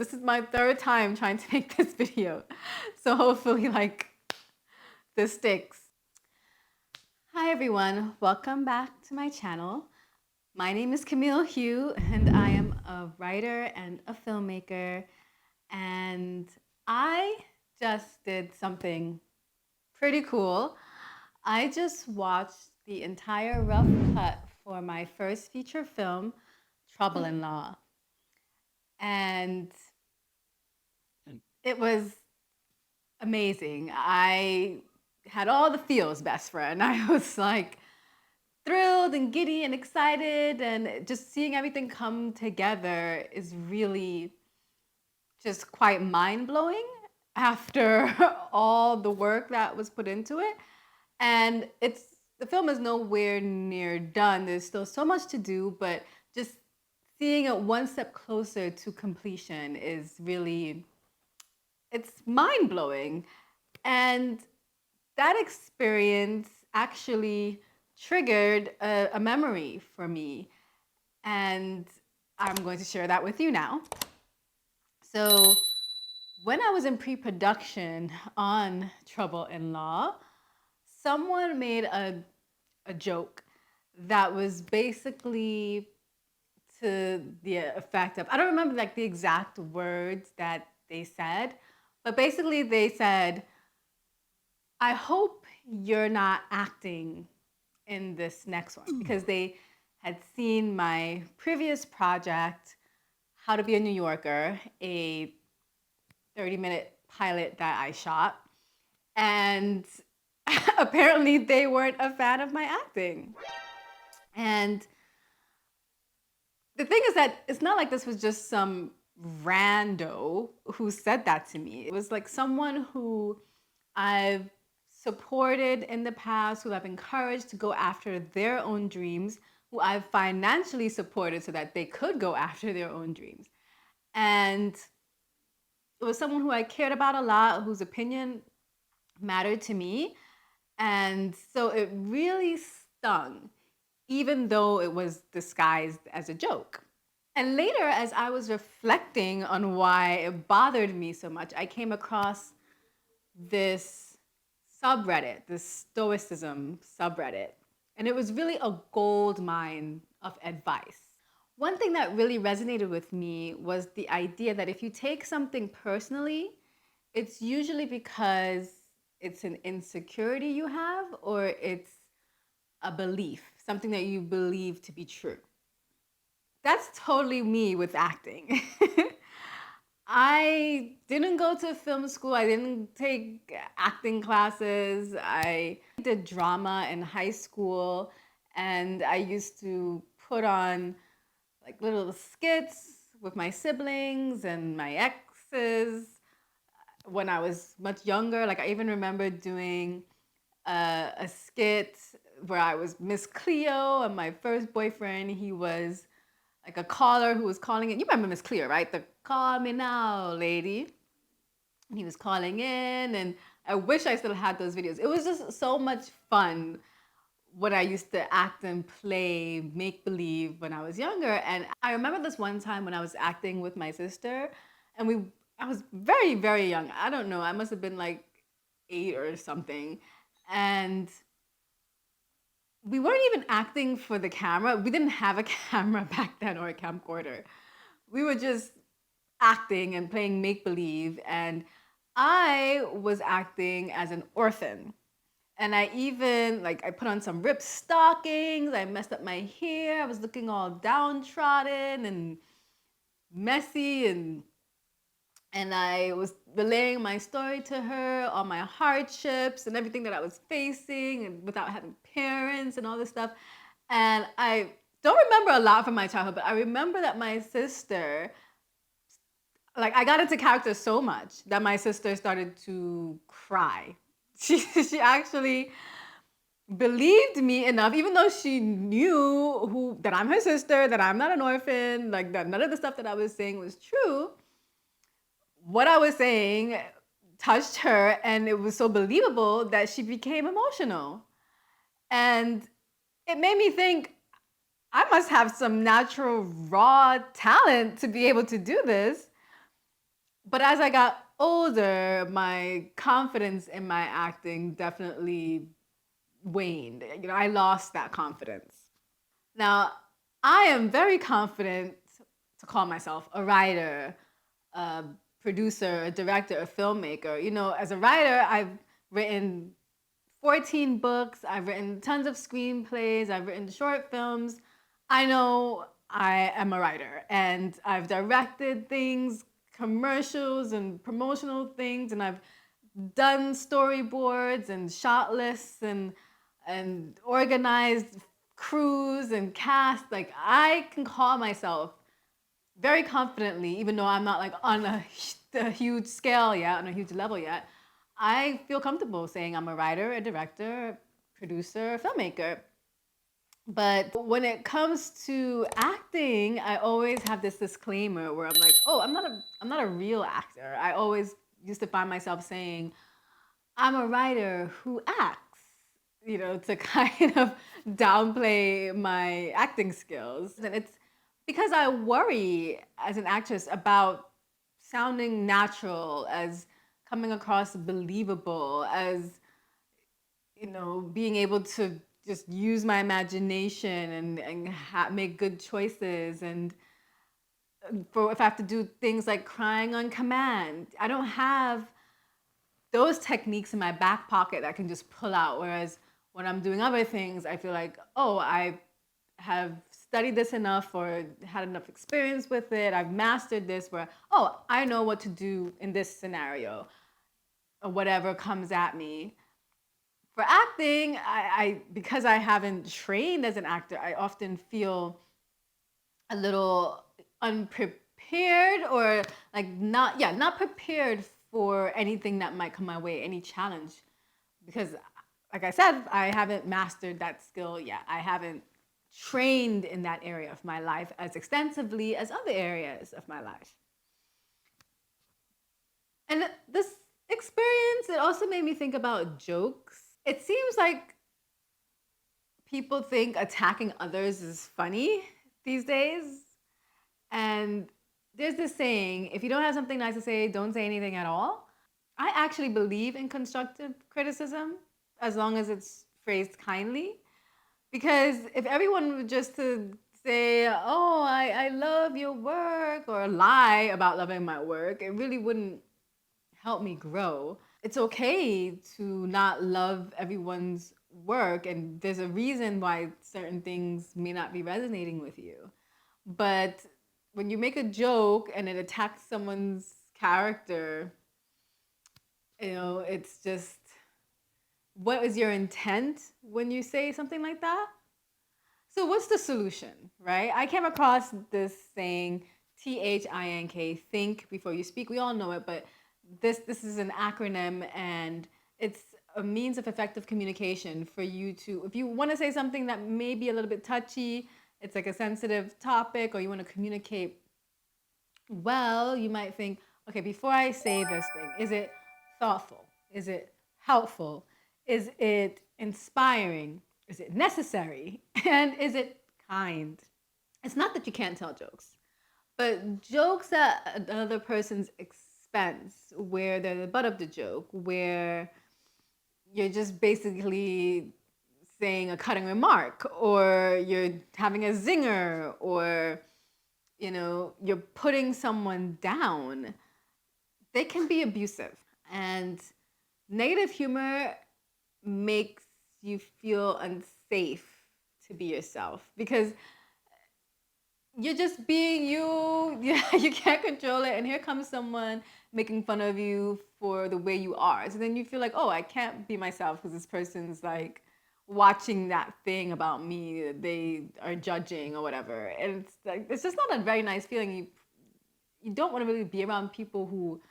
This is my third time trying to make this video. So hopefully like this sticks. Hi everyone, welcome back to my channel. My name is Camille Hugh and I am a writer and a filmmaker, and I just did something pretty cool. I just watched the entire rough cut for my first feature film, Trouble in Law. And it was amazing. I had all the feels, best friend. I was like thrilled and giddy and excited, and just seeing everything come together is really just quite mind-blowing after all the work that was put into it. And the film is nowhere near done. There's still so much to do, but just seeing it one step closer to completion is really, it's mind-blowing. And that experience actually triggered a memory for me. And I'm going to share that with you now. So when I was in pre-production on Trouble in Law, someone made a joke that was basically to the effect of, I don't remember like the exact words that they said, but basically they said, I hope you're not acting in this next one, because they had seen my previous project, How to Be a New Yorker, a 30-minute pilot that I shot, and apparently they weren't a fan of my acting. And the thing is that it's not like this was just some rando who said that to me. It was like someone who I've supported in the past, who I've encouraged to go after their own dreams, who I've financially supported so that they could go after their own dreams. And it was someone who I cared about a lot, whose opinion mattered to me. And so it really stung, even though it was disguised as a joke. And later, as I was reflecting on why it bothered me so much, I came across this subreddit, this Stoicism subreddit. And it was really a gold mine of advice. One thing that really resonated with me was the idea that if you take something personally, it's usually because it's an insecurity you have, or it's a belief, something that you believe to be true. That's totally me with acting. I didn't go to film school. I didn't take acting classes. I did drama in high school, and I used to put on like little skits with my siblings and my exes when I was much younger. Like I even remember doing a skit where I was Miss Cleo, and my first boyfriend, he was like a caller who was calling in. You remember Miss Cleo, right? The call me now lady. And he was calling in, and I wish I still had those videos. It was just so much fun when I used to act and play make-believe when I was younger. And I remember this one time when I was acting with my sister, and I was very, very young. I don't know, I must have been like 8 or something. And we weren't even acting for the camera. We didn't have a camera back then, or a camcorder. We were just acting and playing make-believe. And I was acting as an orphan. And I even, like, I put on some ripped stockings, I messed up my hair, I was looking all downtrodden and messy, and I was relaying my story to her, all my hardships and everything that I was facing, and without having parents and all this stuff. And I don't remember a lot from my childhood, but I remember that my sister, like, I got into character so much that my sister started to cry. She actually believed me enough, even though she knew that I'm her sister, that I'm not an orphan, like that none of the stuff that I was saying was true. What I was saying touched her, and it was so believable that she became emotional. And it made me think, I must have some natural raw talent to be able to do this. But as I got older, my confidence in my acting definitely waned. I lost that confidence. Now, I am very confident to call myself a writer, a producer, a director, a filmmaker. As a writer, I've written 14 books, I've written tons of screenplays, I've written short films. I know I am a writer, and I've directed things, commercials and promotional things, and I've done storyboards and shot lists and organized crews and cast. Like, I can call myself very confidently, even though I'm not like on a huge scale yet, on a huge level yet. I feel comfortable saying I'm a writer, a director, producer, filmmaker. But when it comes to acting, I always have this disclaimer where I'm like, "Oh, I'm not a real actor." I always used to find myself saying, "I'm a writer who acts," to kind of downplay my acting skills. And it's because I worry as an actress about sounding natural, as coming across believable, as being able to just use my imagination and make good choices. And for if I have to do things like crying on command, I don't have those techniques in my back pocket that I can just pull out. Whereas when I'm doing other things, I feel like, oh, I have studied this enough or had enough experience with it. I've mastered this where, oh, I know what to do in this scenario or whatever comes at me. For acting, because I haven't trained as an actor, I often feel a little unprepared, or like not prepared for anything that might come my way, any challenge. Because like I said, I haven't mastered that skill yet. I haven't trained in that area of my life as extensively as other areas of my life. And this experience, it also made me think about jokes. It seems like people think attacking others is funny these days. And there's this saying, if you don't have something nice to say, don't say anything at all. I actually believe in constructive criticism as long as it's phrased kindly. Because if everyone were just to say, oh, I love your work, or lie about loving my work, it really wouldn't help me grow. It's okay to not love everyone's work, and there's a reason why certain things may not be resonating with you. But when you make a joke and it attacks someone's character, it's just, what is your intent when you say something like that? So what's the solution, right? I came across this saying, think before you speak. We all know it, but this is an acronym, and it's a means of effective communication for you to, if you want to say something that may be a little bit touchy, it's like a sensitive topic, or you want to communicate well, you might think, okay, before I say this thing, is it thoughtful? Is it helpful? Is it inspiring? Is it necessary? And is it kind? It's not that you can't tell jokes, but jokes at another person's expense, where they're the butt of the joke, where you're just basically saying a cutting remark, or you're having a zinger, or you're putting someone down, they can be abusive. And negative humor makes you feel unsafe to be yourself, because you're just being you. Yeah, you can't control it. And here comes someone making fun of you for the way you are. So then you feel like, oh, I can't be myself because this person's like watching that thing about me. They are judging or whatever. And it's like, it's just not a very nice feeling. You don't want to really be around people who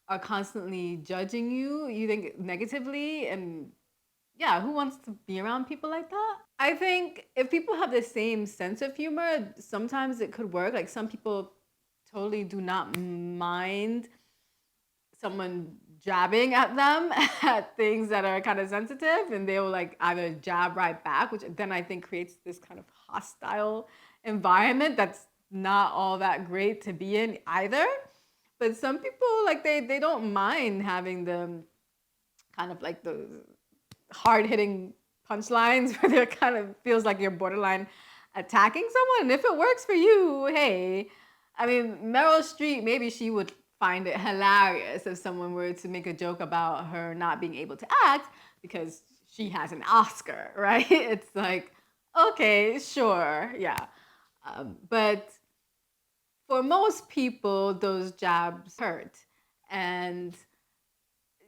are constantly judging you. You think negatively, and yeah, who wants to be around people like that? I think if people have the same sense of humor, sometimes it could work. Like, some people totally do not mind someone jabbing at them at things that are kind of sensitive, and they will like either jab right back, which then I think creates this kind of hostile environment that's not all that great to be in either. But some people like they don't mind having the kind of like those hard hitting punchlines where they're kind of feels like you're borderline attacking someone. And if it works for you, hey, I mean, Meryl Streep, maybe she would find it hilarious if someone were to make a joke about her not being able to act because she has an Oscar, right? It's like, okay, sure, yeah. But for most people, those jabs hurt. And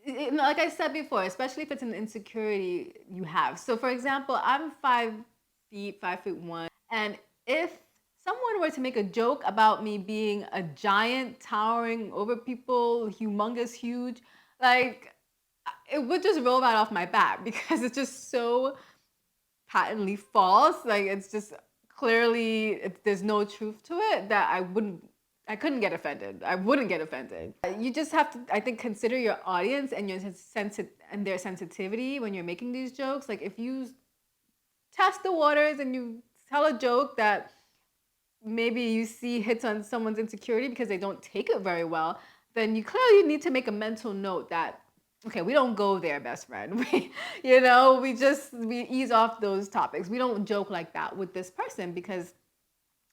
like I said before, especially if it's an insecurity you have. So, for example, I'm 5 feet, 5'1", and if someone were to make a joke about me being a giant, towering over people, humongous, huge, like it would just roll right off my back because it's just so patently false. Like it's just clearly there's no truth to it that I couldn't get offended. I wouldn't get offended. You just have to, I think, consider your audience and and their sensitivity when you're making these jokes. Like if you test the waters and you tell a joke that maybe you see hits on someone's insecurity because they don't take it very well, then you clearly need to make a mental note that okay, we don't go there, best friend. We ease off those topics. We don't joke like that with this person because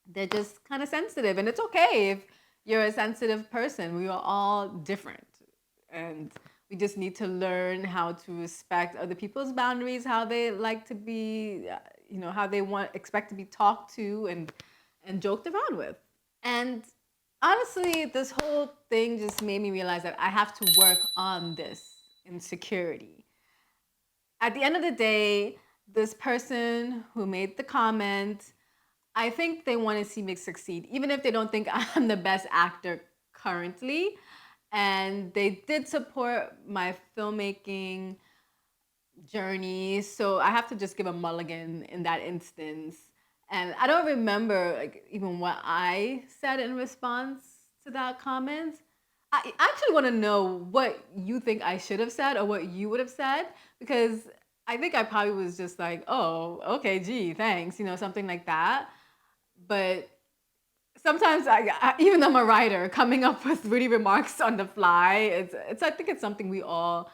they're just kind of sensitive, and it's okay if you're a sensitive person. We are all different, and we just need to learn how to respect other people's boundaries, how they like to be, how they expect to be talked to and joked around with. And honestly, this whole thing just made me realize that I have to work on this insecurity. At the end of the day, this person who made the comment, I think they want to see me succeed, even if they don't think I'm the best actor currently. And they did support my filmmaking journey, so I have to just give a mulligan in that instance. And I don't remember like even what I said in response to that comment. I actually want to know what you think I should have said or what you would have said because I think I probably was just like, "Oh, okay, gee, thanks," something like that. But sometimes even though I'm a writer, coming up with witty remarks on the fly, it's I think it's something we all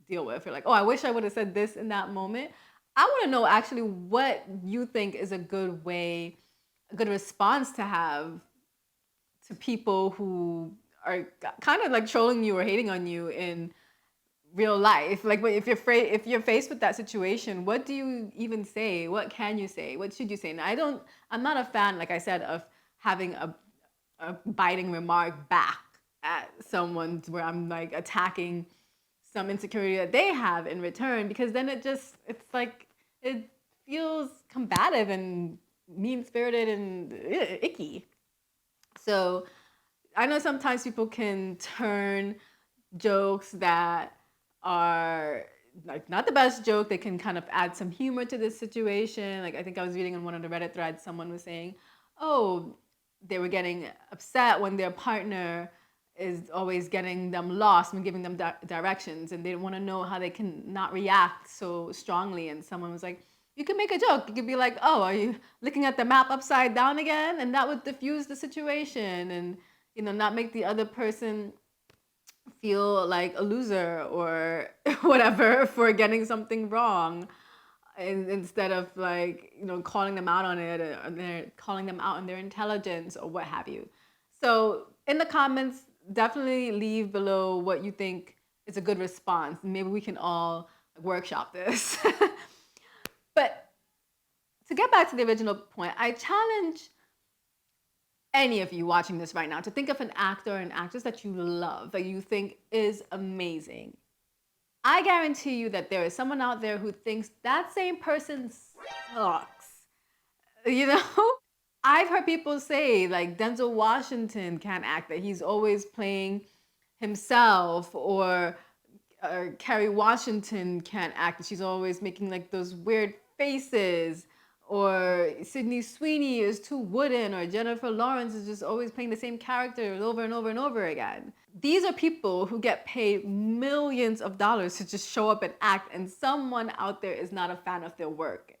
deal with. You're like, oh, I wish I would have said this in that moment. I want to know actually what you think is a good way, a good response to have to people who are kind of like trolling you or hating on you in real life. Like if you're faced with that situation, what do you even say? What can you say? What should you say? And I'm not a fan, like I said, of having a biting remark back at someone where I'm like attacking some insecurity that they have in return because then it's like it feels combative and mean spirited and icky. So I know sometimes people can turn jokes that are like not the best joke. They can kind of add some humor to this situation. Like I think I was reading on one of the Reddit threads, someone was saying, "Oh, they were getting upset when their partner is always getting them lost and giving them directions, and they want to know how they can not react so strongly." And someone was like, "You can make a joke. You could be like, oh, are you looking at the map upside down again?" And that would diffuse the situation and not make the other person feel like a loser or whatever for getting something wrong and instead of like calling them out on it or they're calling them out on their intelligence or what have you. So in the comments, definitely leave below what you think is a good response. Maybe we can all workshop this. But to get back to the original point, I challenge any of you watching this right now to think of an actor or an actress that you love, that you think is amazing. I guarantee you that there is someone out there who thinks that same person sucks. You know? I've heard people say like Denzel Washington can't act, that he's always playing himself, or Kerry Washington can't act, she's always making like those weird faces, or Sydney Sweeney is too wooden, or Jennifer Lawrence is just always playing the same characters over and over and over again. These are people who get paid millions of dollars to just show up and act, and someone out there is not a fan of their work,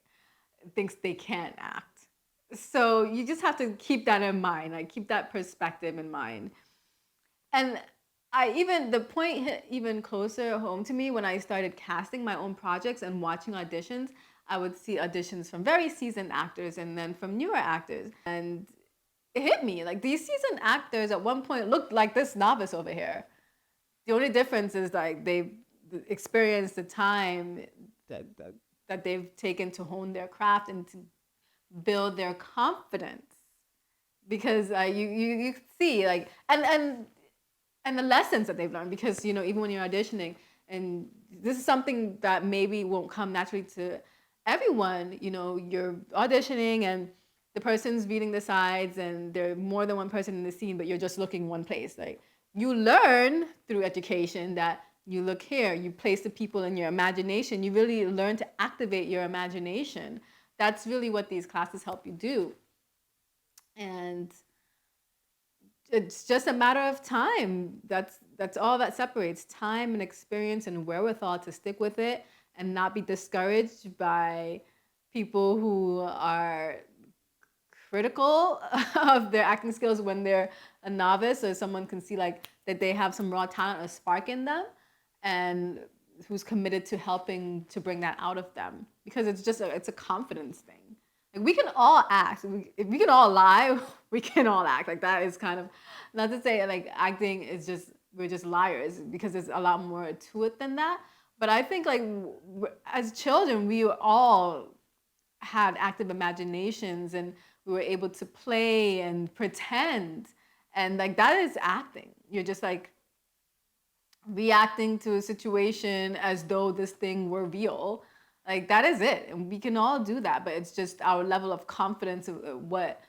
thinks they can't act. So you just have to keep that in mind, like keep that perspective in mind. And I even the point hit even closer home to me when I started casting my own projects and watching auditions. I would see auditions from very seasoned actors and then from newer actors. And it hit me like these seasoned actors at one point looked like this novice over here. The only difference is like they've experienced the time that, that they've taken to hone their craft and to build their confidence because you see like and the lessons that they've learned because you know even when you're auditioning and this is something that maybe won't come naturally to everyone. You know, you're auditioning and the person's reading the sides and there are more than one person in the scene but you're just looking one place. Like you learn through education that you look here, you place the people in your imagination, you really learn to activate your imagination. That's really what these classes help you do. And it's just a matter of time. That's all that separates time and experience and wherewithal to stick with it and not be discouraged by people who are critical of their acting skills when they're a novice or someone can see like that they have some raw talent or spark in them and who's committed to helping to bring that out of them because it's a confidence thing. Like we can all act. If we can all lie, we can all act. Like that is kind of not to say like acting is just we're just liars because there's a lot more to it than that. But I think like as children, we all had active imaginations and we were able to play and pretend. And like that is acting. You're just like reacting to a situation as though this thing were real. Like that is it. And we can all do that, but it's just our level of confidence of what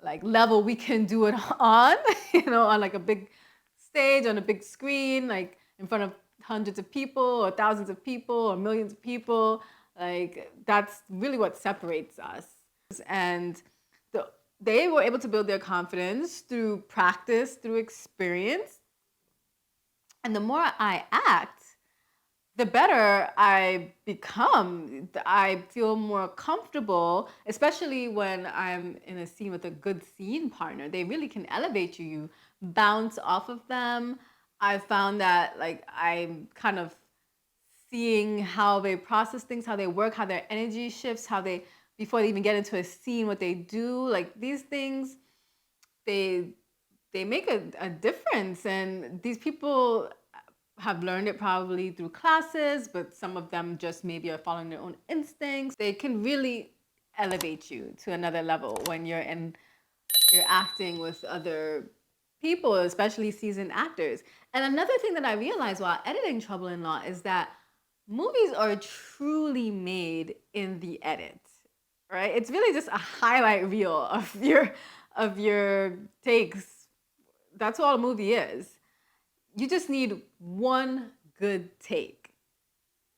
like level we can do it on, you know, on like a big stage, on a big screen, like in front of hundreds of people or thousands of people or millions of people. Like that's really what separates us. And they were able to build their confidence through practice, through experience. And the more I act, the better I become. I feel more comfortable, especially when I'm in a scene with a good scene partner. They really can elevate you. You bounce off of them. I found that like I'm kind of seeing how they process things, how they work, how their energy shifts, how they before they even get into a scene, what they do. Like these things, they they make a difference. And these people have learned it probably through classes, but some of them just maybe are following their own instincts. They can really elevate you to another level when you're acting with other people, especially seasoned actors. And another thing that I realized while editing Trouble in Law is that movies are truly made in the edit, right? It's really just a highlight reel of your takes. That's all a movie is. You just need one good take.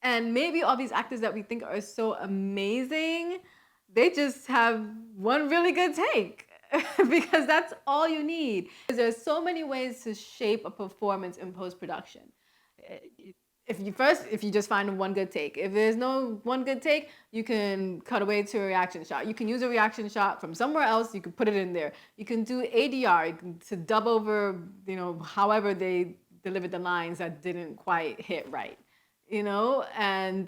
And maybe all these actors that we think are so amazing, they just have one really good take because that's all you need. There's so many ways to shape a performance in post-production. If you just find one good take. If there's no one good take, you can cut away to a reaction shot. You can use a reaction shot from somewhere else. You can put it in there. You can do ADR to dub over, you know, however they delivered the lines that didn't quite hit right, you know? And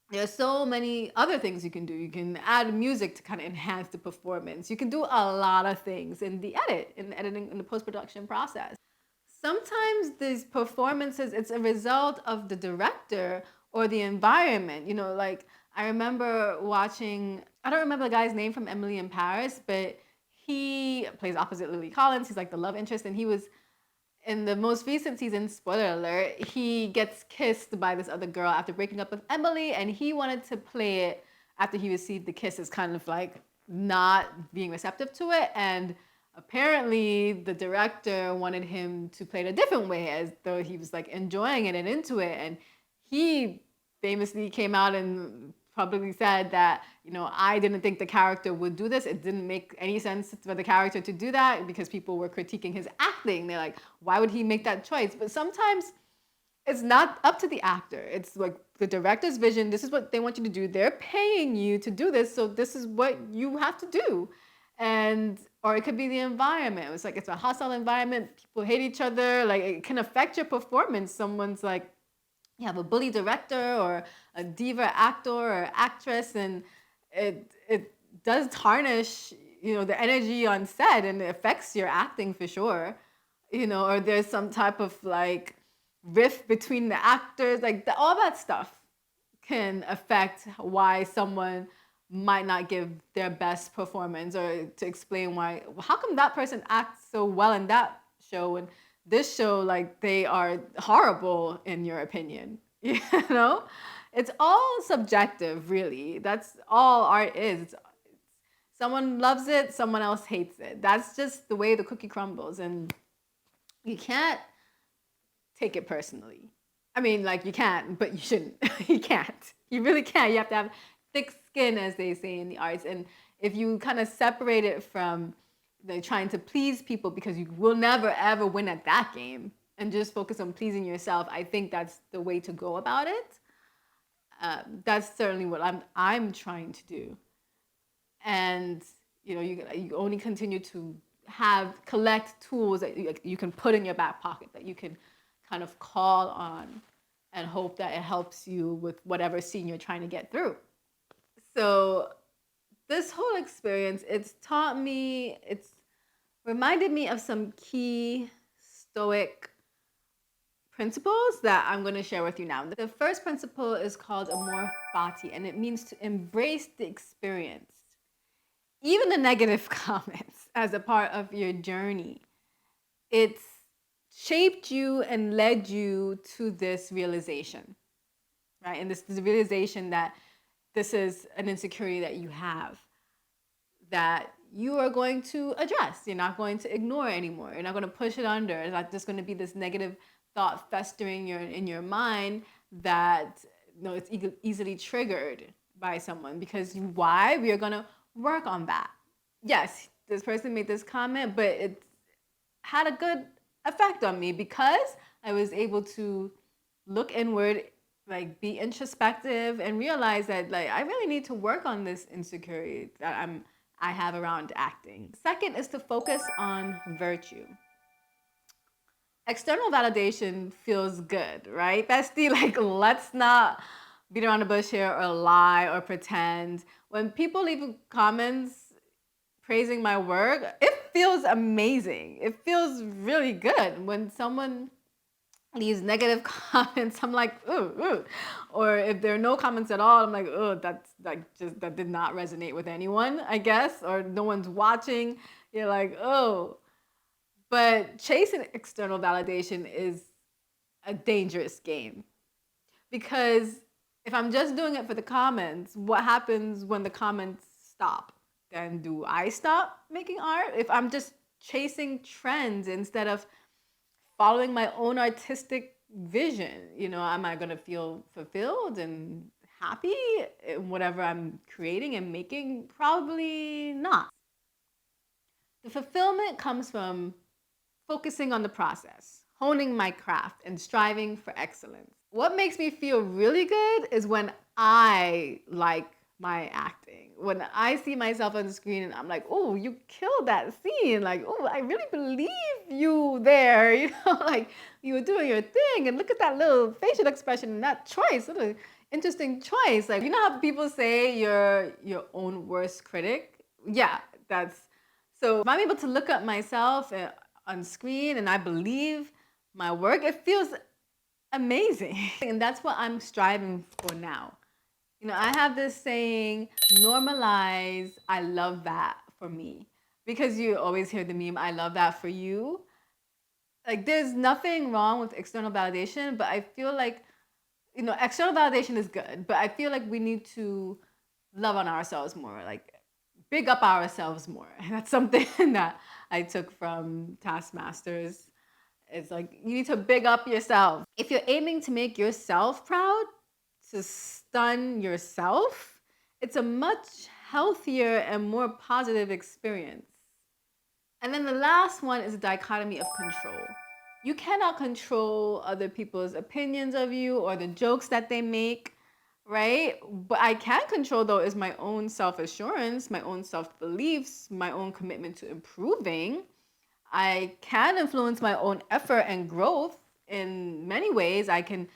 there's so many other things you can do. You can add music to kind of enhance the performance. You can do a lot of things in the editing, in the post-production process. Sometimes these performances, it's a result of the director or the environment. You know, like I remember watching, I don't remember the guy's name from Emily in Paris, but he plays opposite Lily Collins. He's like the love interest, and he was in the most recent season, spoiler alert, he gets kissed by this other girl after breaking up with Emily, and he wanted to play it after he received the kiss as kind of like not being receptive to it. And apparently the director wanted him to play it a different way, as though he was like enjoying it and into it. And he famously came out and publicly said that, you know, I didn't think the character would do this. It didn't make any sense for the character to do that because people were critiquing his acting. They're like, why would he make that choice? But sometimes it's not up to the actor. It's like the director's vision. This is what they want you to do. They're paying you to do this, so this is what you have to do. And or it could be the environment. It's like it's a hostile environment, people hate each other, like it can affect your performance. Someone's like, you have a bully director or a diva actor or actress, and it does tarnish, the energy on set, and it affects your acting for sure. Or there's some type of like rift between the actors, like all that stuff can affect why someone might not give their best performance, or to explain why, how come that person acts so well in that show and this show, like they are horrible in your opinion. you know it's all subjective, really. That's all art is. Someone loves it, someone else hates it. That's just the way the cookie crumbles, and you can't take it personally. I mean, like you can, but you shouldn't. You can't. You really can't. You have to have thick skin, as they say in the arts. And if you kind of separate it from trying to please people, because you will never ever win at that game, and just focus on pleasing yourself, I think that's the way to go about it. That's certainly what I'm trying to do. And you only continue to collect tools that you can put in your back pocket, that you can kind of call on, and hope that it helps you with whatever scene you're trying to get through. So this whole experience, it's reminded me of some key Stoic principles that I'm going to share with you now. The first principle is called amor fati, and it means to embrace the experience, even the negative comments, as a part of your journey. It's shaped you and led you to this realization, right? And this realization that this is an insecurity that you have, that you are going to address. You're not going to ignore it anymore. You're not going to push it under. It's not just going to be this negative thought festering in your mind that it's easily triggered by someone. Because why? We are going to work on that. Yes, this person made this comment, but it had a good effect on me, because I was able to look inward, like be introspective, and realize that like I really need to work on this insecurity that I have around acting. Second is to focus on virtue. External validation feels good, right? Bestie, like let's not beat around the bush here or lie or pretend. When people leave comments praising my work, it feels amazing. It feels really good. When someone leaves negative comments, I'm like, ooh, ooh. Or if there are no comments at all, I'm like, oh, that's like that did not resonate with anyone, I guess, or no one's watching. You're like, oh. But chasing external validation is a dangerous game, because if I'm just doing it for the comments, what happens when the comments stop? Then do I stop making art? If I'm just chasing trends instead of following my own artistic vision, am I going to feel fulfilled and happy in whatever I'm creating and making? Probably not. The fulfillment comes from focusing on the process, honing my craft, and striving for excellence. What makes me feel really good is when I like my acting. When I see myself on the screen and I'm like, oh, you killed that scene. Like, oh, I really believe you there. Like you were doing your thing. And look at that little facial expression and that choice. What an interesting choice. Like, how people say you're your own worst critic? Yeah, so if I'm able to look at myself on screen and I believe my work, it feels amazing. And that's what I'm striving for now. I have this saying, normalize, I love that for me. Because you always hear the meme, I love that for you. Like, there's nothing wrong with external validation, but I feel like, external validation is good, but I feel like we need to love on ourselves more, like big up ourselves more. And that's something that I took from Taskmasters. It's like, you need to big up yourself. If you're aiming to make yourself proud, to stun yourself, it's a much healthier and more positive experience. And then the last one is a dichotomy of control. You cannot control other people's opinions of you or the jokes that they make. right? But I can control though is my own self assurance, my own self beliefs, my own commitment to improving. I can influence my own effort and growth in many ways. I can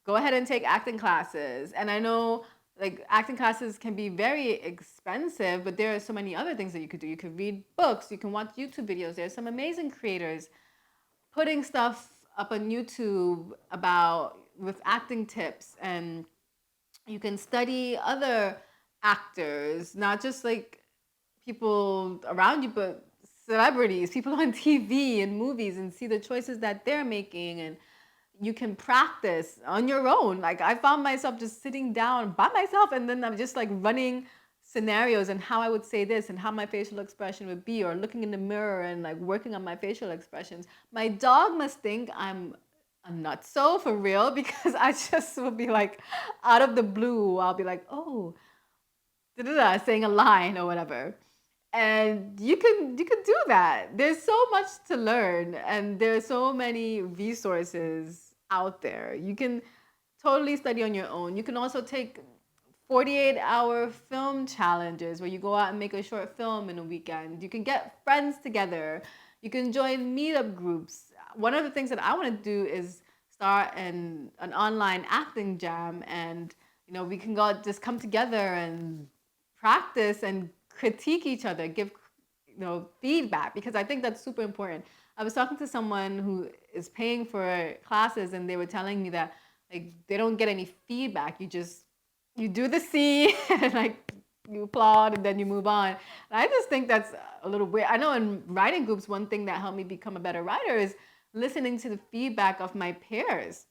go ahead and take acting classes. And I know like acting classes can be very expensive, but there are so many other things that you could do. You could read books, you can watch YouTube videos. There's some amazing creators putting stuff up on YouTube about with acting tips, and you can study other actors, not just like people around you, but celebrities, people on TV and movies, and see the choices that they're making. And you can practice on your own. Like I found myself just sitting down by myself, and then I'm just like running scenarios and how I would say this and how my facial expression would be, or looking in the mirror and like working on my facial expressions. My dog must think I'm nutso for real because I just will be like out of the blue, I'll be like, oh, da-da-da, saying a line or whatever. And you can do that. There's so much to learn, and there's so many resources out there. You can totally study on your own. You can also take 48-hour film challenges where you go out and make a short film in a weekend. You can get friends together. You can join meetup groups. One of the things that I want to do is start an online acting jam, and we can go just come together and practice and critique each other, give feedback, because I think that's super important. I was talking to someone who is paying for classes, and they were telling me that like they don't get any feedback. You do the C and like you applaud and then you move on. And I just think that's a little weird. I know in writing groups, one thing that helped me become a better writer is listening to the feedback of my peers,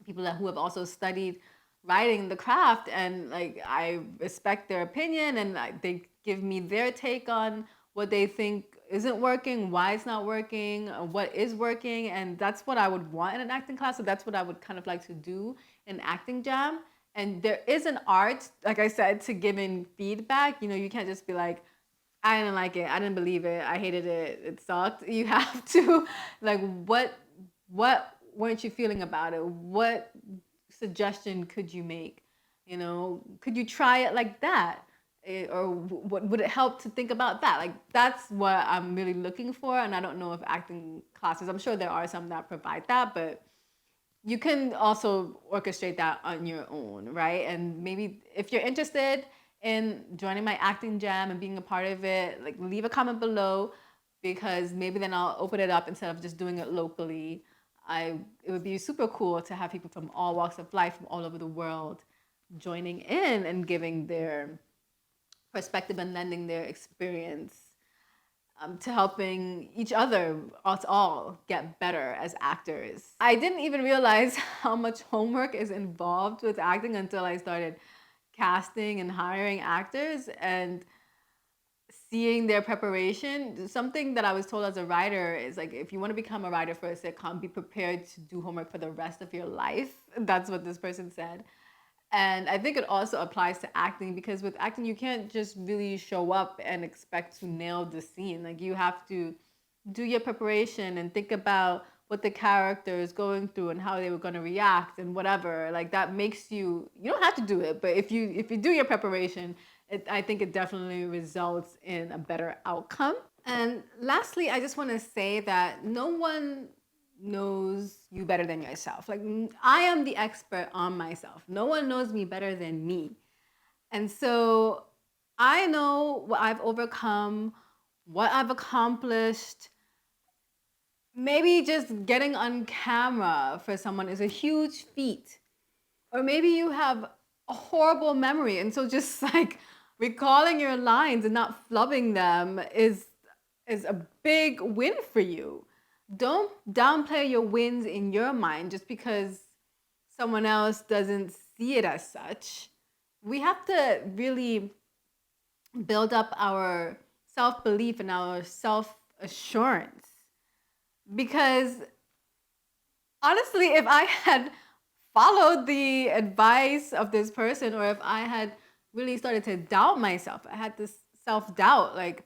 people who have also studied writing the craft, and like I respect their opinion, and like, they give me their take on what they think isn't working, why it's not working, what is working. And that's what I would want in an acting class. So that's what I would kind of like to do in acting jam. And there is an art, like I said, to giving feedback. You can't just be like, I didn't like it, I didn't believe it, I hated it, it sucked. You have to like, what weren't you feeling about it? What suggestion could you make? Could you try it like that? Or what would it help to think about that? Like that's what I'm really looking for. And I don't know if acting classes, I'm sure there are some that provide that, but you can also orchestrate that on your own, right? And maybe if you're interested in joining my acting jam and being a part of it, like leave a comment below, because maybe then I'll open it up instead of just doing it locally. It would be super cool to have people from all walks of life from all over the world joining in and giving their perspective and lending their experience to helping each other, us all, get better as actors. I didn't even realize how much homework is involved with acting until I started casting and hiring actors and seeing their preparation. Something that I was told as a writer is like, if you want to become a writer for a sitcom, be prepared to do homework for the rest of your life. That's what this person said. And I think it also applies to acting, because with acting, you can't just really show up and expect to nail the scene. Like you have to do your preparation and think about what the character is going through and how they were going to react and whatever. Like that makes you don't have to do it, but if you do your preparation, I think it definitely results in a better outcome. And lastly, I just want to say that no one knows you better than yourself. Like I am the expert on myself. No one knows me better than me. And so I know what I've overcome, what I've accomplished. Maybe just getting on camera for someone is a huge feat. Or maybe you have a horrible memory, and so just like recalling your lines and not flubbing them is a big win for you. Don't downplay your wins in your mind just because someone else doesn't see it as such. We have to really build up our self belief and our self assurance, because honestly, if I had followed the advice of this person, or if I had really started to doubt myself, I had this self doubt, like,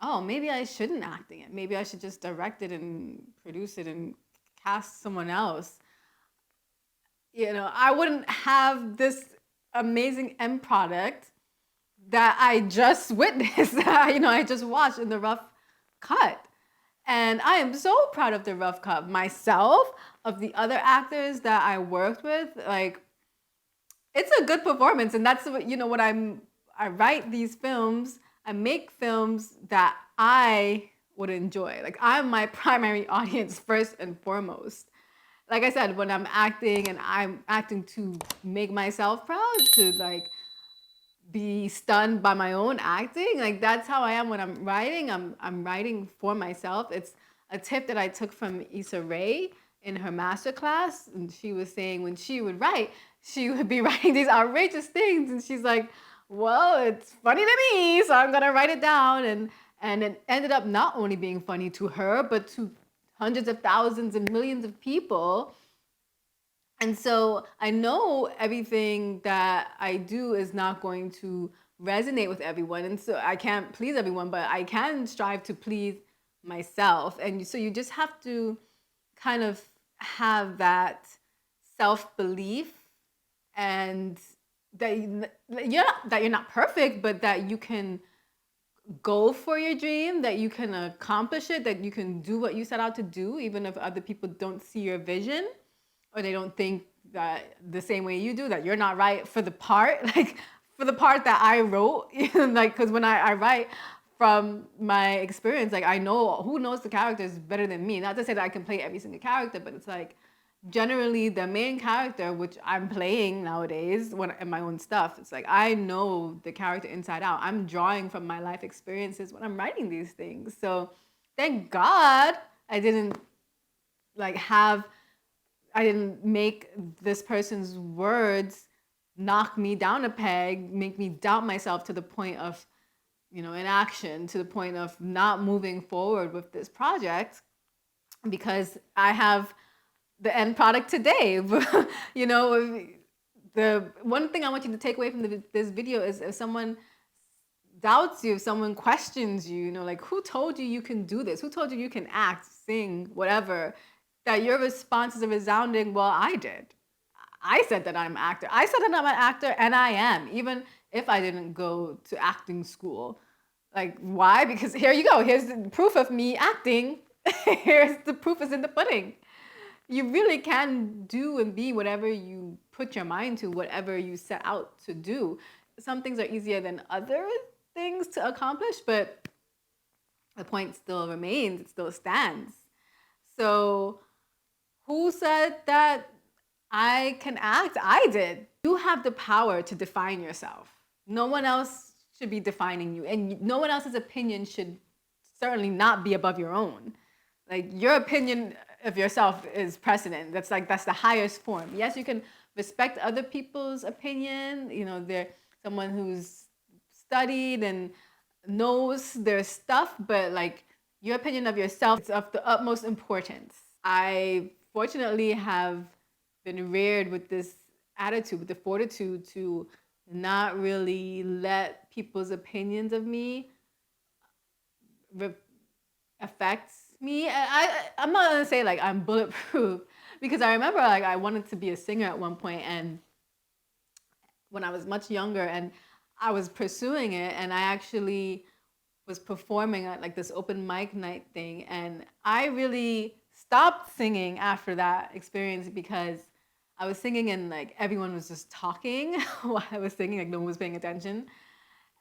oh, maybe I shouldn't acting it. Maybe I should just direct it and produce it and cast someone else. I wouldn't have this amazing end product that I just witnessed, I just watched in the rough cut. And I am so proud of the rough cut myself, of the other actors that I worked with. Like, it's a good performance, and that's what I write these films, I make films that I would enjoy. Like, I'm my primary audience first and foremost. Like I said, when I'm acting and I'm acting to make myself proud, to like be stunned by my own acting. Like, that's how I am when I'm writing. I'm writing for myself. It's a tip that I took from Issa Rae in her masterclass, and she was saying when she would write, she would be writing these outrageous things, and she's like, "Well, it's funny to me, so I'm gonna write it down." And it ended up not only being funny to her, but to hundreds of thousands and millions of people. And so I know everything that I do is not going to resonate with everyone. And so I can't please everyone, but I can strive to please myself. And so you just have to kind of have that self belief, and that you're not perfect, but that you can go for your dream, that you can accomplish it, that you can do what you set out to do, even if other people don't see your vision, or they don't think that the same way you do, that you're not right for the part, like for the part that I wrote. Like, because when I write from my experience, like, I know who knows the characters better than me. Not to say that I can play every single character, but it's like generally the main character, which I'm playing nowadays when in my own stuff, it's like I know the character inside out. I'm drawing from my life experiences when I'm writing these things. So thank God I didn't like have I didn't make this person's words knock me down a peg, make me doubt myself to the point of, inaction, to the point of not moving forward with this project, because I have the end product today. The one thing I want you to take away from this video is, if someone doubts you, if someone questions you, like, who told you can do this? Who told you can act, sing, whatever? That your response is a resounding, well, I did. I said that I'm an actor. I said that I'm an actor, and I am, even if I didn't go to acting school. Like, why? Because here you go. Here's the proof of me acting. Here's the proof is in the pudding. You really can do and be whatever you put your mind to, whatever you set out to do. Some things are easier than other things to accomplish, but the point still remains, it still stands. So who said that I can act? I did. You have the power to define yourself. No one else should be defining you, and no one else's opinion should certainly not be above your own. Like, your opinion of yourself is precedent. That's the highest form. Yes, you can respect other people's opinion. They're someone who's studied and knows their stuff, but like, your opinion of yourself is of the utmost importance. I fortunately have been reared with this attitude, with the fortitude to not really let people's opinions of me affect me. I'm not gonna say like I'm bulletproof, because I remember like I wanted to be a singer at one point, and when I was much younger, and I was pursuing it, and I actually was performing at like this open mic night thing, and I really stopped singing after that experience, because I was singing and like everyone was just talking while I was singing, like no one was paying attention.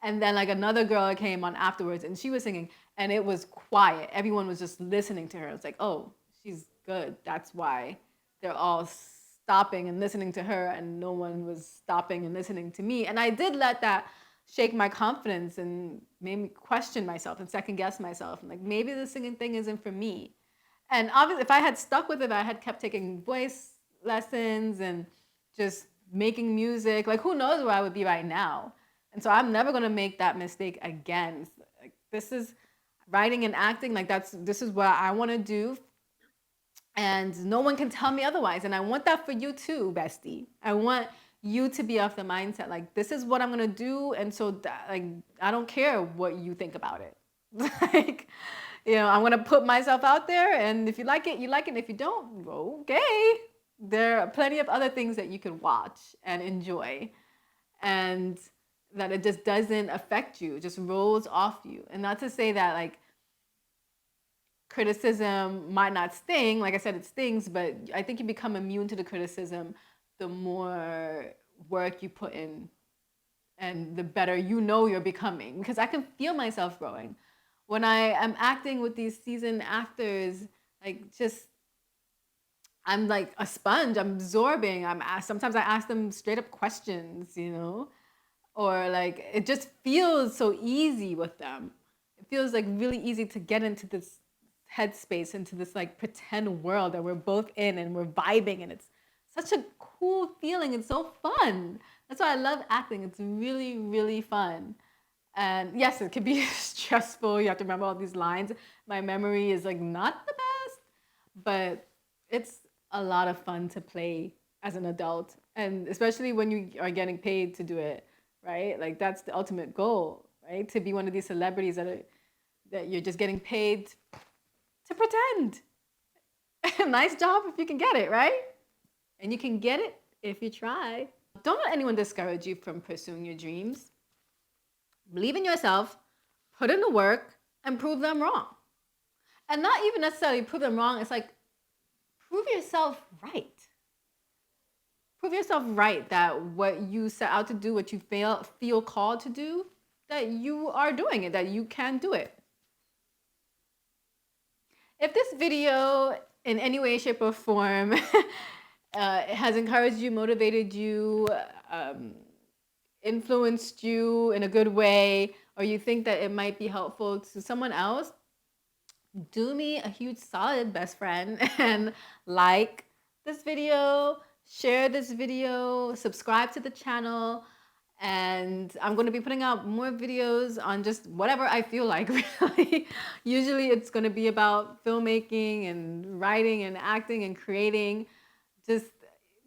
And then like another girl came on afterwards, and she was singing, and it was quiet. Everyone was just listening to her. It's like, oh, she's good. That's why they're all stopping and listening to her, and no one was stopping and listening to me. And I did let that shake my confidence and made me question myself and second guess myself. And like, maybe the singing thing isn't for me. And obviously, if I had stuck with it, I had kept taking voice lessons and just making music, like, who knows where I would be right now. And so I'm never gonna make that mistake again. Like, this is writing and acting, like this is what I wanna do. And no one can tell me otherwise. And I want that for you too, bestie. I want you to be of the mindset, like, this is what I'm gonna do. And so like, I don't care what you think about it. Like, I'm gonna put myself out there, and if you like it, you like it. If you don't, okay. There are plenty of other things that you can watch and enjoy. and that it just doesn't affect you, it just rolls off you. And not to say that like criticism might not sting. Like I said, it stings, but I think you become immune to the criticism the more work you put in and the better you know you're becoming. Because I can feel myself growing. When I am acting with these seasoned actors, like just I'm like a sponge. I'm absorbing. Sometimes I ask them straight up questions, or like it just feels so easy with them. It feels like really easy to get into this headspace, into this like pretend world that we're both in and we're vibing, and it's such a cool feeling. It's so fun. That's why I love acting. It's really, really fun. And yes, it can be stressful. You have to remember all these lines. My memory is like not the best, but it's a lot of fun to play as an adult. And especially when you are getting paid to do it, right? Like that's the ultimate goal, right? To be one of these celebrities that you're just getting paid to pretend. Nice job if you can get it, right? And you can get it if you try. Don't let anyone discourage you from pursuing your dreams. Believe in yourself, put in the work, and prove them wrong. And not even necessarily prove them wrong, it's like prove yourself right. Prove yourself right that what you set out to do, what you feel called to do, that you are doing it, that you can do it. If this video in any way, shape, or form has encouraged you, motivated you, influenced you in a good way, or you think that it might be helpful to someone else, do me a huge solid, best friend, and like this video, share this video, subscribe to the channel, and I'm going to be putting out more videos on just whatever I feel like, really. Usually it's going to be about filmmaking and writing and acting and creating, just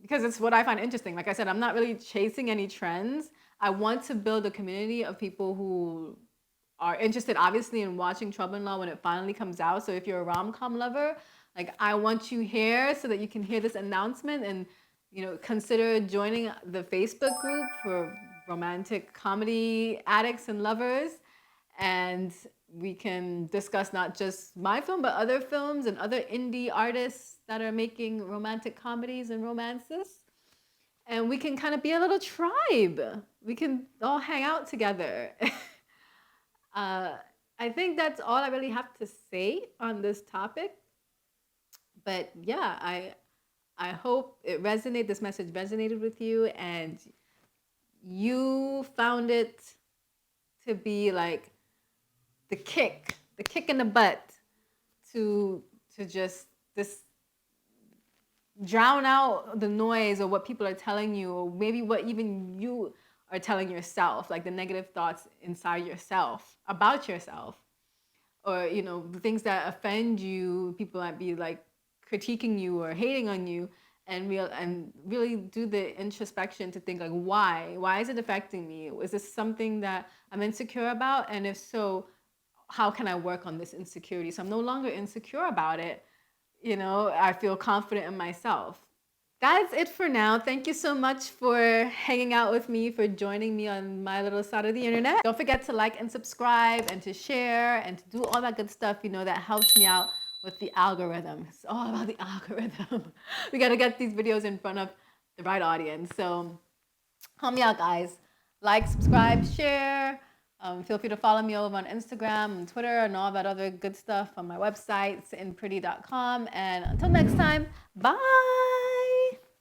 because it's what I find interesting. Like I said, I'm not really chasing any trends. I want to build a community of people who are interested, obviously, in watching Trouble in Law when it finally comes out. So if you're a rom-com lover, like I want you here so that you can hear this announcement and consider joining the Facebook group for romantic comedy addicts and lovers. And we can discuss not just my film, but other films and other indie artists that are making romantic comedies and romances. And we can kind of be a little tribe. We can all hang out together. I think that's all I really have to say on this topic. But yeah, I hope this message resonated with you, and you found it to be like the kick in the butt to just drown out the noise of what people are telling you, or maybe what even you are telling yourself, like the negative thoughts inside yourself about yourself, or the things that offend you. People might be like critiquing you or hating on you, and really do the introspection to think like, why is it affecting me? Is this something that I'm insecure about? And if so, how can I work on this insecurity so I'm no longer insecure about it? I feel confident in myself. That's it for now. Thank you so much for hanging out with me, for joining me on my little side of the internet. Don't forget to like and subscribe and to share and to do all that good stuff, that helps me out with the algorithm. It's all about the algorithm. We got to get these videos in front of the right audience. So help me out, guys. Like, subscribe, share. Feel free to follow me over on Instagram and Twitter and all that other good stuff on my website, sittingpretty.com. And until next time, bye.